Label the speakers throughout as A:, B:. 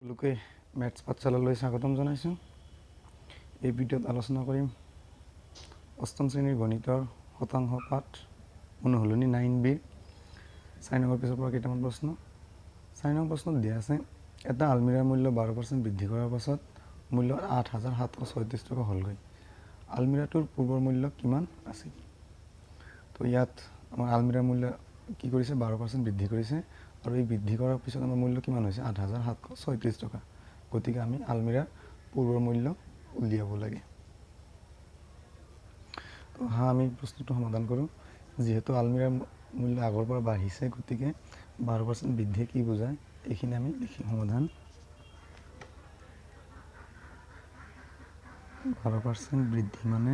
A: সকলোকে মেথছ পাঠশালালৈ স্বাগতম জনাইছোঁ। এই ভিডিঅ'ত আলোচনা কৰিম অষ্টম শ্ৰেণীৰ গণিতৰ শতাংশ পাঠ অনুশীলনী 9B 4 নম্বৰ পেজৰ পৰা কেইটামান প্ৰশ্ন। 4 নম্বৰ প্ৰশ্নত দিয়া আছে এটা আলমিৰাৰ মূল্য 12% বৃদ্ধি কৰাৰ পাছত মূল্য 8,736 টকা হ'লগৈ। আলমিৰাটোৰ পূৰ্বৰ মূল্য কিমান আছিল? তো ইয়াত আমাৰ আলমিৰাৰ মূল্য কি কৰিছে 12% বৃদ্ধি কৰিছে আৰু এই বৃদ্ধি কৰাৰ পিছত আমাৰ মূল্য কিমান হৈছে 8,736 টকা। গতিকে আমি আলমিৰাৰ পূৰ্বৰ মূল্য উলিয়াব লাগে। তো আমি প্ৰশ্নটো সমাধান কৰোঁ। যিহেতু আলমিৰাৰ মূল্য আগৰ পৰা বাঢ়িছে গতিকে 12% বৃদ্ধিয়ে কি বুজায় এইখিনি আমি লিখিম সমাধান। 12% বৃদ্ধি মানে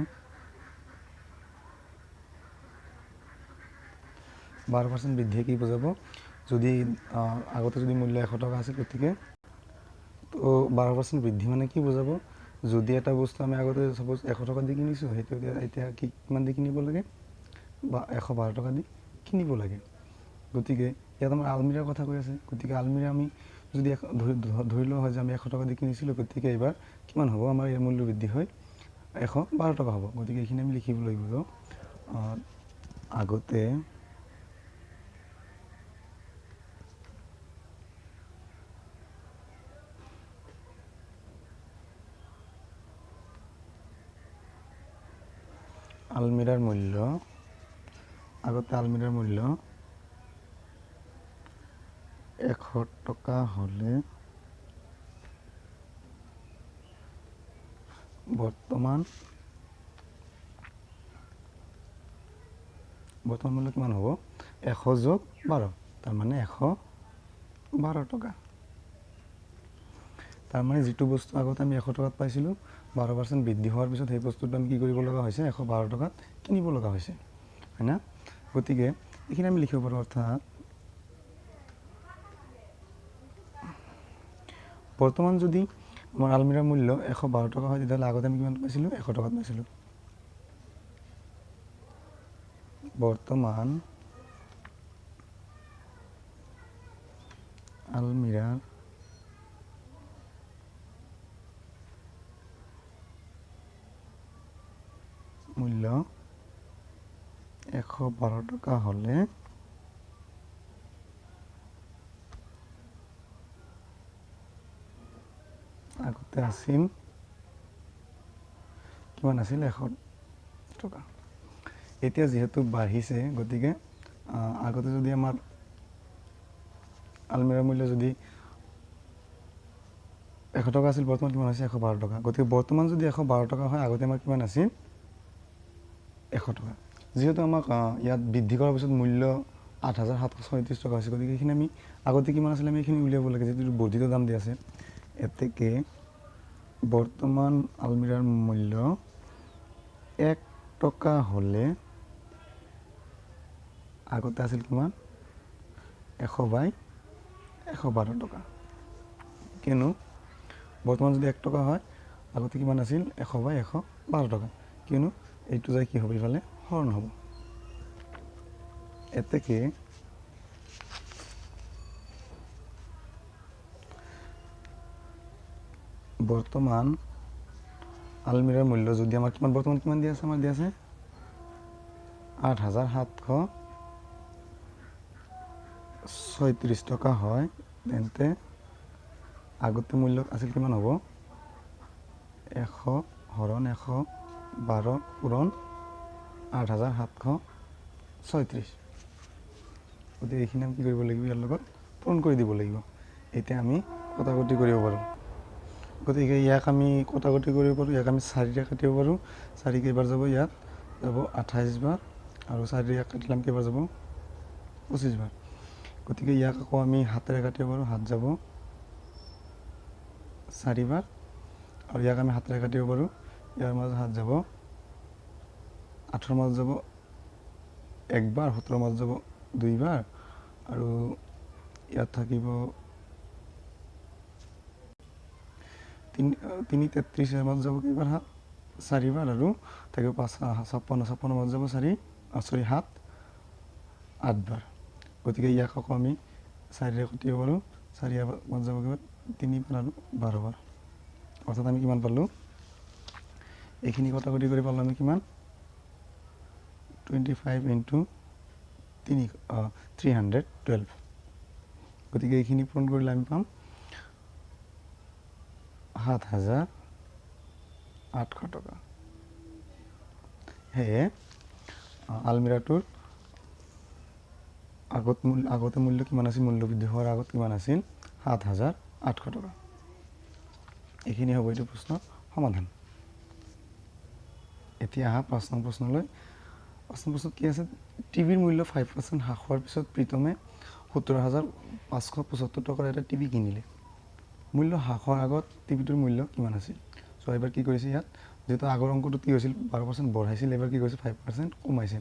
A: 12% বৃদ্ধিয়ে কি বুজাব? যদি আগতে যদি মূল্য 100 টকা আছিল গতিকে তো 12% বৃদ্ধি মানে কি বুজাব? যদি এটা বস্তু আমি আগতে সাপোজ 100 টকা দি কিনিছোঁ সেইটো এতিয়া কিমান দি কিনিব লাগে বা 112 টকা দি কিনিব লাগে। গতিকে ইয়াত আমাৰ আলমিৰাৰ কথা কৈ আছে। গতিকে আলমিৰা আমি যদি ধৰি লোৱা হয় যে আমি 100 টকা দি কিনিছিলোঁ গতিকে এইবাৰ কিমান হ'ব? আমাৰ ইয়াৰ মূল্য বৃদ্ধি হয় 112 টকা হ'ব। গতিকে এইখিনি আমি লিখিব লাগিব আগতে আলমিৰাৰ মূল্য 100 টকা হ'লে বৰ্তমান মূল্য কিমান হ'ব? 100 যোগ 12 তাৰমানে 112 টকা। তাৰমানে যিটো বস্তু আগতে আমি 100 টকাত পাইছিলোঁ 12% বৃদ্ধি হোৱাৰ পিছত সেই বস্তুটো আমি কি কৰিব লগা হৈছে 112 টকাত কিনিব লগা হৈছে, হয় না? গতিকে এইখিনি আমি লিখিব পাৰোঁ অৰ্থাৎ বৰ্তমান যদি আমাৰ আলমিৰাৰ মূল্য 112 টকা হয় তেতিয়াহ'লে আগতে আমি কিমান পাইছিলোঁ 100 টকাত পাইছিলোঁ। বৰ্তমান আলমিৰাৰ মূল্য 112 টকা হ'লে আগতে আছিল কিমান আছিল 100 টকা। এতিয়া যিহেতু বাঢ়িছে গতিকে আগতে যদি আমাৰ আলমিৰাৰ মূল্য যদি 100 টকা আছিল বৰ্তমান কিমান হৈছে 112 টকা। গতিকে বৰ্তমান যদি 112 টকা হয় আগতে আমাৰ কিমান আছিল 100 টকা। যিহেতু আমাক ইয়াত বৃদ্ধি কৰাৰ পিছত মূল্য 8,736 টকা হৈছে গতিকে এইখিনি আমি আগতে কিমান আছিলে আমি এইখিনি উলিয়াব লাগে যিহেতু বৰ্ধিত দাম দি আছে। এতেকে বৰ্তমান আলমিৰাৰ মূল্য 1 টকা হ'লে আগতে আছিল কিমান 100/112 টকা। কিয়নো বৰ্তমান যদি 1 টকা হয় আগতে কিমান আছিল 100/112 টকা। কিয়নো এইটো যায় কি হ'ব ইফালে হৰণ হ'ব। এতেকে বৰ্তমান আলমিৰাৰ মূল্য যদি আমাৰ বৰ্তমান কিমান দিয়া আছে আমাৰ দিয়া আছে 8,736 টকা হয় তেন্তে আগতে মূল্য আছিল কিমান হ'ব 100 হৰণ 112 পূৰণ 8,736। গতিকে এইখিনি আমি কি কৰিব লাগিব ইয়াৰ লগত পূৰণ কৰি দিব লাগিব। এতিয়া আমি কটাকটি কৰিব পাৰোঁ। গতিকে ইয়াক আমি কটাকটি কৰিব পাৰোঁ। ইয়াক আমি 4ৰে কাটিব পাৰোঁ। 4 কেইবাৰ যাব ইয়াত যাব 28 বাৰ আৰু 4 ইয়াক কাটিলাম কেইবাৰ যাব 25 বাৰ। গতিকে ইয়াক আকৌ আমি 7ৰে কাটিব পাৰোঁ। 7 যাব 4 বাৰ আৰু ইয়াক আমি 7ৰে কাটিব পাৰোঁ। ইয়াৰ মাজত 7 যাব 8ৰ মাজত যাব 1 বাৰ 17ৰ মাজত যাব 2 বাৰ আৰু ইয়াত থাকিব 3 মাজত যাব কেইবাৰ 4 বাৰ আৰু থাকিব 56 মাজত যাব 7 8 বাৰ। গতিকে ইয়াক আকৌ আমি 4ৰে কাটিব পাৰোঁ। 4 মাজত যাব কিমান 3 বাৰ আৰু 12 বাৰ, অৰ্থাৎ আমি কিমান পালোঁ, এইখিনি কটাকটি কৰি পালোঁ আমি কিমান 25 ইনটু 312। গতিকে এইখিনি পূৰণ কৰিলে আমি পাম 7,800 টকা। সেয়ে আলমিৰাটোৰ আগতে মূল্য কিমান আছিল, মূল্য বৃদ্ধি হোৱাৰ আগত কিমান আছিল 7,800 টকা। এইখিনি হ'ব এইটো প্ৰশ্নৰ সমাধান। এতিয়া আহা 5 নং প্ৰশ্নলৈ। 5 নং প্ৰশ্নত কি আছে, টিভিৰ মূল্য 5% হ্ৰাস হোৱাৰ পিছত প্ৰীতমে 17,575 টকাৰ এটা টিভি কিনিলে। মূল্য হ্ৰাস হোৱাৰ আগত টিভিটোৰ মূল্য কিমান আছিল? চ' এইবাৰ কি কৰিছে, ইয়াত যিহেতু আগৰ অংকটোত কি হৈছিল 12% বঢ়াইছিল, এইবাৰ কি কৰিছে 5% কমাইছে।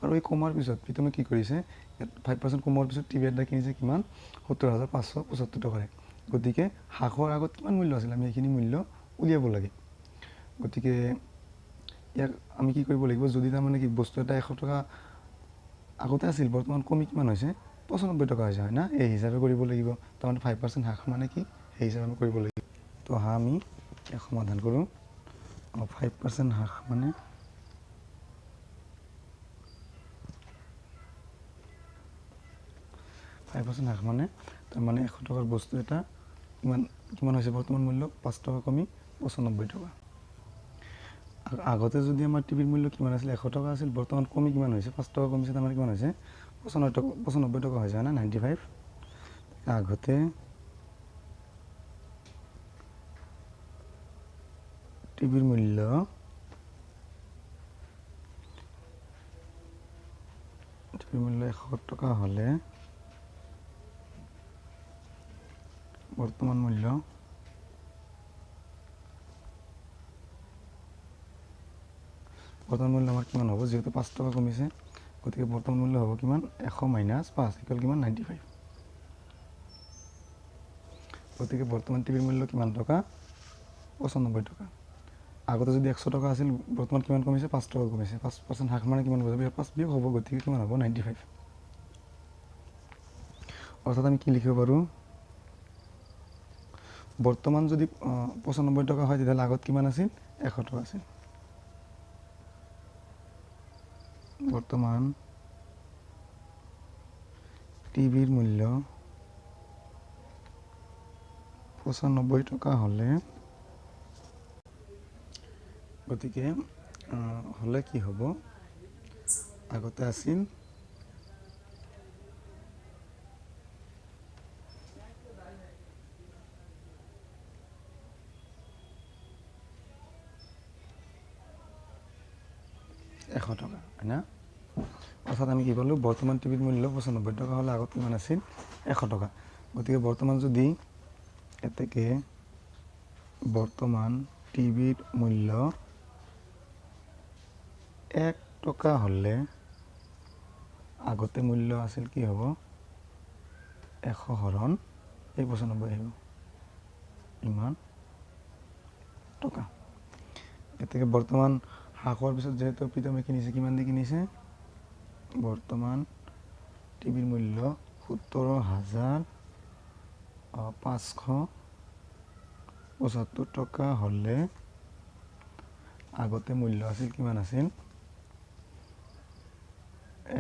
A: আৰু এই কমাৰ পিছত প্ৰীতমে কি কৰিছে, ইয়াত 5% কমোৱাৰ পিছত টিভি এটা কিনিছে কিমান 17,575 টকাৰে। গতিকে হ্ৰাস হোৱাৰ আগত কিমান মূল্য আছিল, আমি এইখিনি মূল্য উলিয়াব লাগে। গতিকে ইয়াক আমি কি কৰিব লাগিব, যদি তাৰমানে কি বস্তু এটা 100 টকা আগতে আছিল, বৰ্তমান কমি কিমান হৈছে 95 টকা হৈছে, হয় না? এই হিচাপে কৰিব লাগিব। তাৰমানে 5% হ্ৰাস মানে কি, সেই হিচাপে আমি কৰিব লাগিব। তো আহা আমি ইয়াক সমাধান কৰোঁ। 5% হ্ৰাস মানে 5% হ্ৰাস মানে তাৰমানে 100 টকাৰ বস্তু এটা কিমান হৈছে, বৰ্তমান মূল্য 5 টকা কমি 95 টকা। আৰু আগতে যদি আমাৰ টিভিৰ মূল্য কিমান আছিল, 100 টকা আছিল, বৰ্তমান কমি কিমান হৈছে 5 টকা কমিছে, তাৰমানে কিমান হৈছে 95 টকা হৈছে, হয় না? 95। আগতে টিভিৰ মূল্য মূল্য 100 টকা হ'লে বৰ্তমান মূল্য আমাৰ কিমান হ'ব, যিহেতু 5 টকা কমিছে, গতিকে বৰ্তমান মূল্য হ'ব কিমান 100 - 5 ইকুৱেল কিমান 95। গতিকে বৰ্তমান টিভিৰ মূল্য কিমান টকা 95 টকা। আগতে যদি 100 টকা আছিল, বৰ্তমান কিমান কমিছে 5 টকা কমিছে। 5% হ্ৰাস মানে কিমান বুজাব, 5 বিয়োগ হ'ব, গতিকে কিমান হ'ব 95। অৰ্থাৎ আমি কি লিখিব পাৰোঁ, বৰ্তমান যদি 95 টকা হয়, তেতিয়াহ'লে আগত কিমান আছিল 100 টকা আছিল। বৰ্তমান টিভিৰ মূল্য 95 টকা হ'লে, গতিকে হ'লে কি হ'ব, আগতে আছিল 100 টকা, হয় না? অৰ্থাৎ আমি কি পালোঁ, বৰ্তমান টিভিৰ মূল্য 95 টকা হ'লে আগত কিমান আছিল 100 টকা। গতিকে বৰ্তমান যদি এতেকে বৰ্তমান টিভিৰ মূল্য 1 টকা হ'লে আগতে মূল্য আছিল কি হ'ব 100 হৰণ এই 95 আহিব, ইমান টকা। এতেকে বৰ্তমান হ্ৰাস হোৱাৰ পিছত যিহেতু প্ৰীতমে কিনিছে, কিমান দি কিনিছে, বৰ্তমান টিভিৰ মূল্য 17,575 টকা হ'লে আগতে মূল্য আছিল কিমান আছিল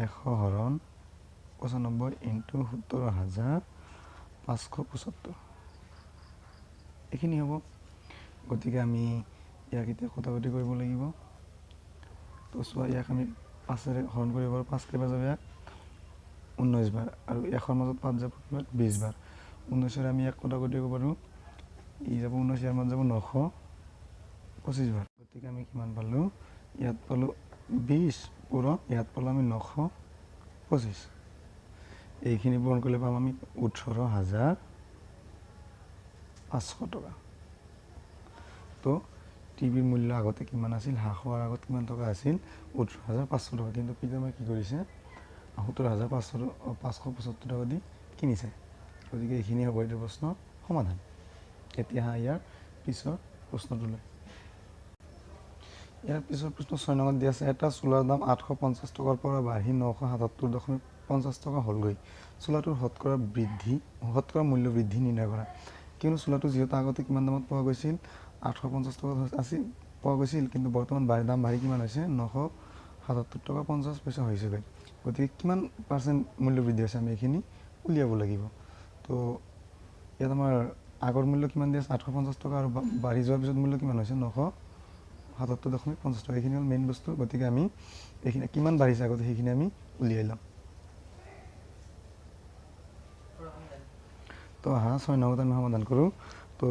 A: 100 হৰণ 95 ইনটু 17,575, এইখিনি হ'ব। গতিকে আমি ইয়াক এতিয়া কটাকটি কৰিব লাগিব। তো চোৱা, ইয়াক আমি 5ৰে হৰণ কৰিব পাৰোঁ, 5 কেইবাৰ যাব, ইয়াক 19 বাৰ, আৰু 100ৰ মাজত 5 যাব কিমান 20 বাৰ। 19ৰে আমি ইয়াক কটাকটি কৰিব পাৰোঁ, ই যাব 19, ইয়াৰ মাজত যাব 925 বাৰ। গতিকে আমি কিমান পালোঁ, ইয়াত পালোঁ 20 পূৰণ, ইয়াত পালোঁ আমি 925। এইখিনি পূৰণ কৰিলে পাম আমি 18,500 টকা। তো টিভিৰ মূল্য আগতে কিমান আছিল, হ্ৰাস হোৱাৰ আগত কিমান টকা আছিল 18,500 টকা, কিন্তু প্ৰীতমে কি কৰিছে 17,575 টকা দি কিনিছে। গতিকে এইখিনি হ'ব এইটো প্ৰশ্নৰ সমাধান। এতিয়া ইয়াৰ পিছৰ প্ৰশ্নটোলৈ। ইয়াৰ পিছৰ প্ৰশ্ন 6 নম্বৰত দিয়া আছে, এটা চোলাৰ দাম 850 টকাৰ পৰা বাঢ়ি 977.50 টকা হ'লগৈ। চোলাটোৰ শতকৰা মূল্য বৃদ্ধি নিৰ্ণয় কৰা। কিয়নো চোলাটো যিহেতু আগতে কিমান দামত পোৱা গৈছিল 850 টকা আছিল পোৱা গৈছিল, কিন্তু বৰ্তমান দাম বাঢ়ি কিমান হৈছে 977 টকা 50 পইচা হৈছেগৈ। গতিকে কিমান পাৰ্চেণ্ট মূল্য বৃদ্ধি হৈছে আমি এইখিনি উলিয়াব লাগিব। তো ইয়াত আমাৰ আগৰ মূল্য কিমান দি আছে 850 টকা, আৰু বাঢ়ি যোৱাৰ পিছত মূল্য কিমান হৈছে 977.50 টকা। এইখিনি হ'ল মেইন বস্তু। গতিকে আমি এইখিনি কিমান বাঢ়িছে আগতে সেইখিনি আমি উলিয়াই ল'ম। তো আহা 6 নম্বৰত আমি সমাধান কৰোঁ। তো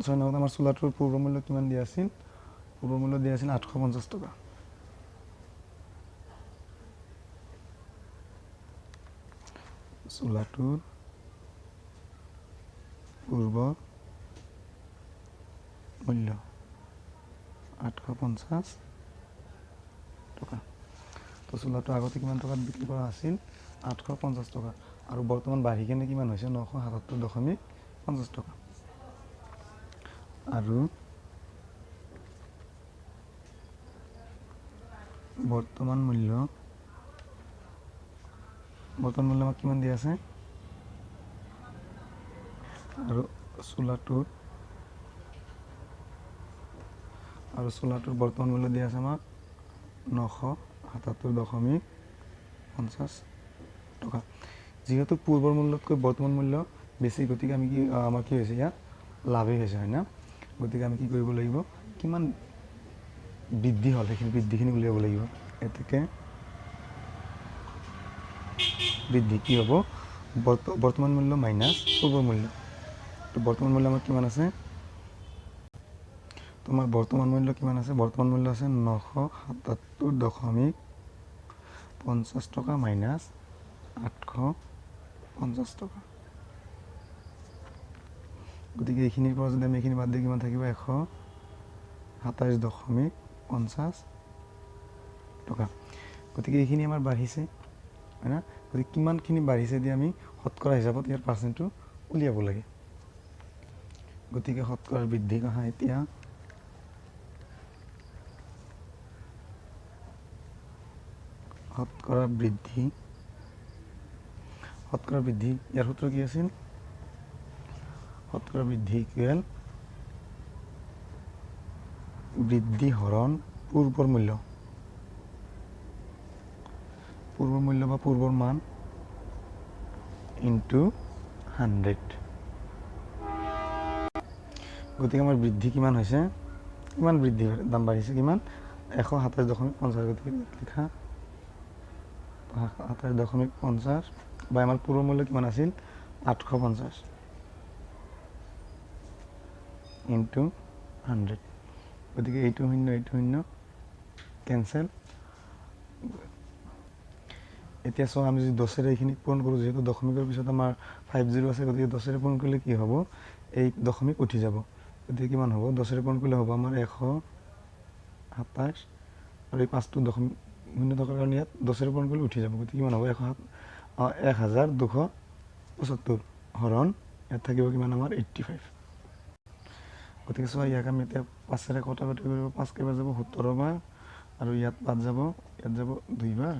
A: 6 নম্বৰত আমাৰ চোলাটোৰ পূৰ্ব মূল্য কিমান দিয়া আছিল? পূৰ্ব মূল্য দিয়া আছিল 850 টকা। চোলাটোৰ পূৰ্ব মূল্য 850 টকা। তো চোলাটো আগতে কিমান টকাত বিক্ৰী কৰা আছিল? 850 টকা, আৰু বৰ্তমান বাঢ়ি কেনে কিমান হৈছে 977.50 টকা। আৰু বৰ্তমান মূল্য আমাক কিমান দিয়া আছে? আৰু চোলাটোৰ বৰ্তমান মূল্য দিয়া আছে আমাক 977.50 টকা। যিহেতু পূৰ্বৰ মূল্যতকৈ বৰ্তমান মূল্য বেছি, গতিকে আমি আমাৰ কি হৈছে ইয়াত লাভেই হৈছে, হয় না? গতিকে আমি কি কৰিব লাগিব, কিমান বৃদ্ধি হ'ল সেইখিনি বৃদ্ধিখিনি উলিয়াব লাগিব। এতেকে বৃদ্ধি কি হ'ব? বৰ্তমান মূল্য মাইনাছ পূৰ্বৰ মূল্য। তো বৰ্তমান মূল্য আমাৰ কিমান আছে? তোমাৰ বৰ্তমান মূল্য কিমান আছে? বৰ্তমান মূল্য আছে 977.50 টকা মাইনাছ 850 টকা। গতিকে এইখিনিৰ পৰা যদি আমি এইখিনি বাদ দি কিমান থাকিব? 127.50 টকা। গতিকে এইখিনি আমাৰ বাঢ়িছে, হয় না? গতিকে কিমানখিনি বাঢ়িছে দি আমি শতকৰা হিচাপত ইয়াৰ পাৰ্চেণ্টটো উলিয়াব লাগে। গতিকে শতকৰাৰ বৃদ্ধি অহা এতিয়া শতকৰা বৃদ্ধি ইয়াৰ সূত্ৰ কি আছিল? শতকৰা বৃদ্ধি ইকুৱেল বৃদ্ধি হৰণ পূৰ্বৰ মূল্য বা পূৰ্বৰ মান ইনটু 100। গতিকে আমাৰ বৃদ্ধি কিমান হৈছে? কিমান বৃদ্ধি দাম বাঢ়িছে? কিমান? 127.50। গতিকে লিখা 127.50 বা আমাৰ পূৰ্ব মূল্য কিমান আছিল? 850 ইনটু 100। গতিকে এইটো শূন্য কেঞ্চেল। এতিয়া চোৱা, আমি যদি 10ৰে এইখিনি পূৰণ কৰোঁ, যিহেতু দশমিকৰ পিছত আমাৰ 50 আছে, গতিকে 10ৰে পূৰণ কৰিলে কি হ'ব? এই দশমিক উঠি যাব। গতিকে কিমান হ'ব? 10ৰে পূৰণ কৰিলে হ'ব আমাৰ 127, আৰু এই 5টো দশমিক শূন্য থকাৰ কাৰণে ইয়াত 10ৰে পূৰণ কৰিলে উঠি যাব। গতিকে কিমান হ'ব? 1275 হৰণ ইয়াত থাকিব কিমান আমাৰ 85। গতিকে চোৱা, ইয়াক আমি এতিয়া 5ৰে কটাকটি কৰিব। 5 কেইবাৰ যাব? 17 বাৰ, আৰু ইয়াত 5 যাব, ইয়াত যাব 2 বাৰ,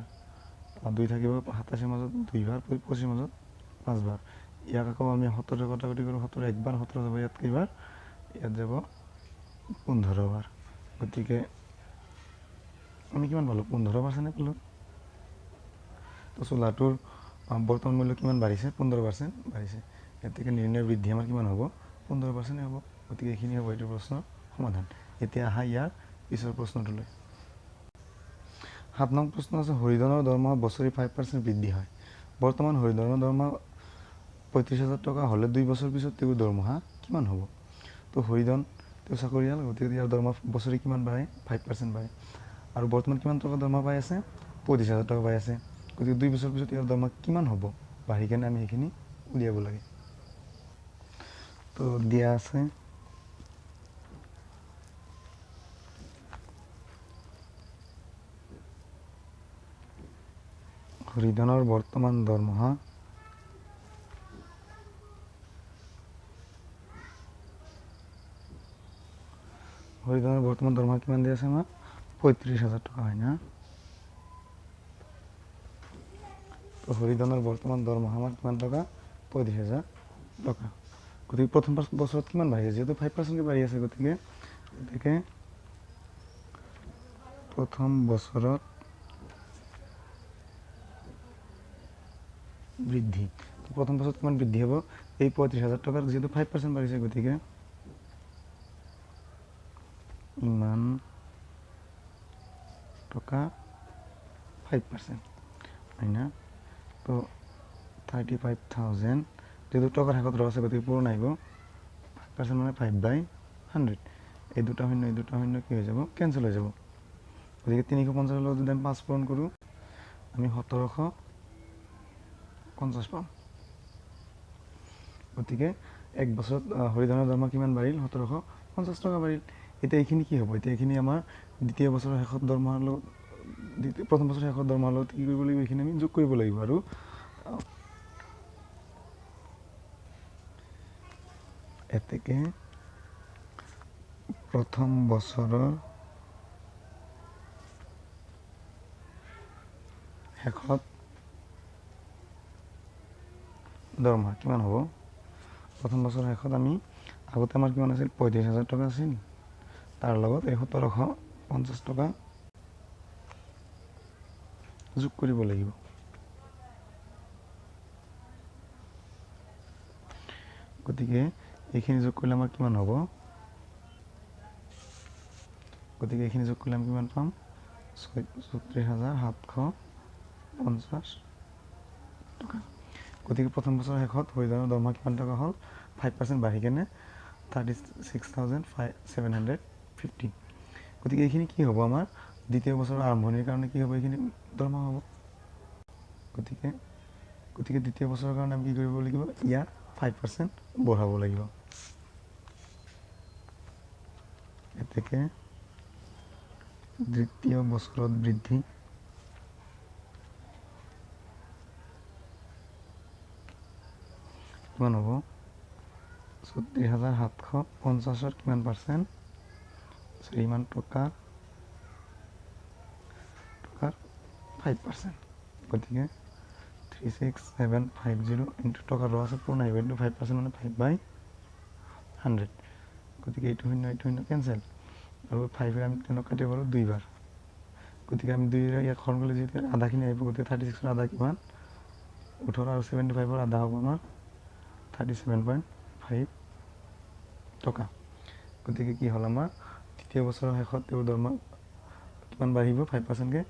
A: 2 থাকিব 27ৰ মাজত 2 বাৰ, 25ৰ মাজত 5 বাৰ। ইয়াক আকৌ আমি 17ৰে কটাকটি কৰোঁ। 17 একবাৰ, 17 যাব ইয়াত কেইবাৰ? ইয়াত যাব 15 বাৰ। গতিকে আমি কিমান পালোঁ? 15% পালোঁ। তো চোলাটোৰ বৰ্তমান মূল্য কিমান বাঢ়িছে? 15% বাঢ়িছে। গতিকে নিৰ্ণয় বৃদ্ধি আমাৰ কিমান হ'ব? 15% হ'ব। গতিকে এইখিনি হ'ব এইটো প্ৰশ্নৰ সমাধান। এতিয়া আহা ইয়াৰ পিছৰ প্ৰশ্নটোলৈ। 7 নং প্ৰশ্ন আছে, হৰিধনৰ দৰমহা বছৰি 5% বৃদ্ধি হয়। বৰ্তমান হৰিধনৰ দৰমহা 35,000 টকা হ'লে 2 বছৰ পিছত তেওঁৰ দৰমহা কিমান হ'ব? তো হৰিধন তেওঁ চাকৰিয়াল, গতিকে ইয়াৰ দৰমহা বছৰি কিমান বাঢ়ে? 5% বাঢ়ে। আৰু বৰ্তমান কিমান টকা দৰমহা পাই আছে? 35,000 টকা পাই আছে। গতিকে 2 বছৰ পিছত ইয়াৰ দৰমহা কিমান হ'ব? বাঢ়ি কেনে আমি সেইখিনি উলিয়াব লাগে। তো দিয়া আছে হৰিধনৰ বৰ্তমান দৰমহা কিমান দি আছে আমাক? 35,000 টকা, হয় না? তো তো হৰিধনৰ বৰ্তমান দৰমহা আমাৰ কিমান টকা 35,000 টকা গতিকে প্ৰথম বছৰত কিমান বাঢ়িছে যেহেতু 5% বাঢ়ি আছে গতিকে প্ৰথম বছৰত বৃদ্ধি প্ৰথম বছৰত কিমান বৃদ্ধি হ'ব এই 35,000 টকাৰ যেহেতু 5% বাঢ়িছে গতিকে ইমান টকা 5% হয় না তো 35,000 যেহেতু টকাৰ শেষত ৰ আছে গতিকে পূৰণ আহিব 5% মানে 5/100 এই দুটা শূন্য কি হৈ যাব কেঞ্চেল হৈ যাব গতিকে 350 লগত যদি আমি 5 পূৰণ কৰোঁ আমি 1750 পাম গতিকে এক বছৰত হৰিধনৰ দৰমহা কিমান বাঢ়িল 1750 টকা বাঢ়িল এতিয়া এইখিনি কি হ'ব এতিয়া এইখিনি আমাৰ দ্বিতীয় বছৰৰ শেষত দৰমহাৰ লগত প্ৰথম বছৰৰ শেষত দৰমহাৰ লগত কি কৰিব লাগিব এইখিনি আমি যোগ কৰিব লাগিব আৰু এতেকে প্ৰথম বছৰৰ শেষত দৰমহা কিমান হ'ব প্ৰথম বছৰৰ শেষত আমি আগতে আমাৰ কিমান আছিল 35,000 টকা আছিল তাৰ লগত 1750 টকা যোগ কৰিব লাগিব গতিকে এইখিনি যোগ কৰিলে আমাৰ কিমান হ'ব গতিকে এইখিনি যোগ কৰিলে আমি কিমান পাম 34,750 টকা গতিকে প্ৰথম বছৰৰ শেষত হৰিধনৰ দৰমহা কিমান টকা হ'ল 5% বাঢ়ি কেনে 36,750 গতিকে এইখিনি কি হ'ব আমাৰ দ্বিতীয় বছৰৰ আৰম্ভণিৰ কাৰণে কি হ'ব এইখিনি দৰমহা হ'ব গতিকে দ্বিতীয় বছৰৰ কাৰণে আমি কি কৰিব লাগিব ইয়াৰ 5% বঢ়াব লাগিব এতেকে দ্বিতীয় বছৰত বৃদ্ধি কিমান হ'ব 34,750 কিমান পাৰ্চেণ্ট ইমান টকাৰ 5% গতিকে 36,750 ইনটু টকা ৰ আছে পূৰ্ণ আহিব ইনটু 5% মানে 5/100 গতিকে এইটো শূন্য কেঞ্চেল আৰু 5 আমি তেনেক কাটিব পাৰোঁ 2 বাৰ গতিকে আমি 2 ইয়াক হৰণ কৰিলে যেতিয়া আধাখিনি আহিব গতিকে 36 আধা কিমান 18 আৰু 75 আধা হ'ব আমাৰ 37.5 টকা গতিকে কি হ'ল আমাৰ দ্বিতীয় বছৰৰ শেষত তেওঁৰ দৰমহা কিমান বাঢ়িব 5%কে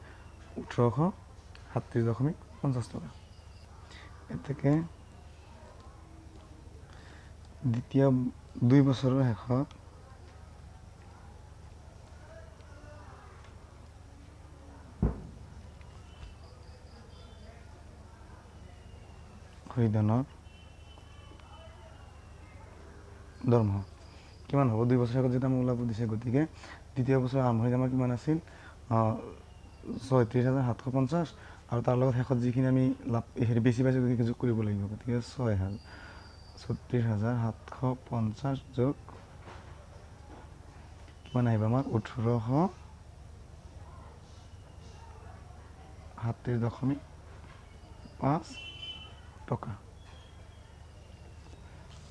A: 1837.50 টকা এতেকে দ্বিতীয় 2 বছৰৰ শেষত হৰিধনৰ দৰমহা কিমান হ'ব 2 বছৰ আগত যেতিয়া আমাক ওলাব দিছে গতিকে দ্বিতীয় বছৰ আৰম্ভণিত আমাৰ কিমান আছিল 36,750 আৰু তাৰ লগত শেষত যিখিনি আমি লাভ হেৰি বেছি পাইছোঁ গতিকে যোগ কৰিব লাগিব গতিকে 36,750 যোগ কিমান আহিব আমাৰ 1837.5 টকা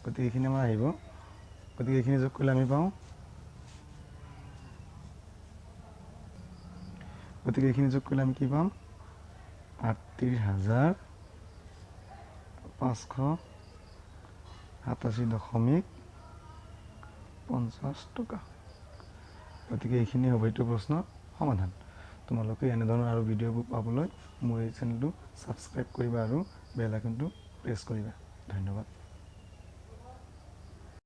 A: গতিকে এইখিনি আমাৰ আহিব গতিকে এইখিনি যোগ কৰিলে আমি পাওঁ গতিকে এইখিনি যোগ কৰিলে আমি কি পাম 38,587.50 টকা গতিকে এইখিনি হ'ব এইটো প্ৰশ্নৰ সমাধান তোমালোকে এনেধৰণৰ আৰু ভিডিঅ'বোৰ পাবলৈ মোৰ এই চেনেলটো ছাবস্ক্ৰাইব কৰিবা আৰু বেল আইকনটো প্ৰেছ কৰিবা ধন্যবাদ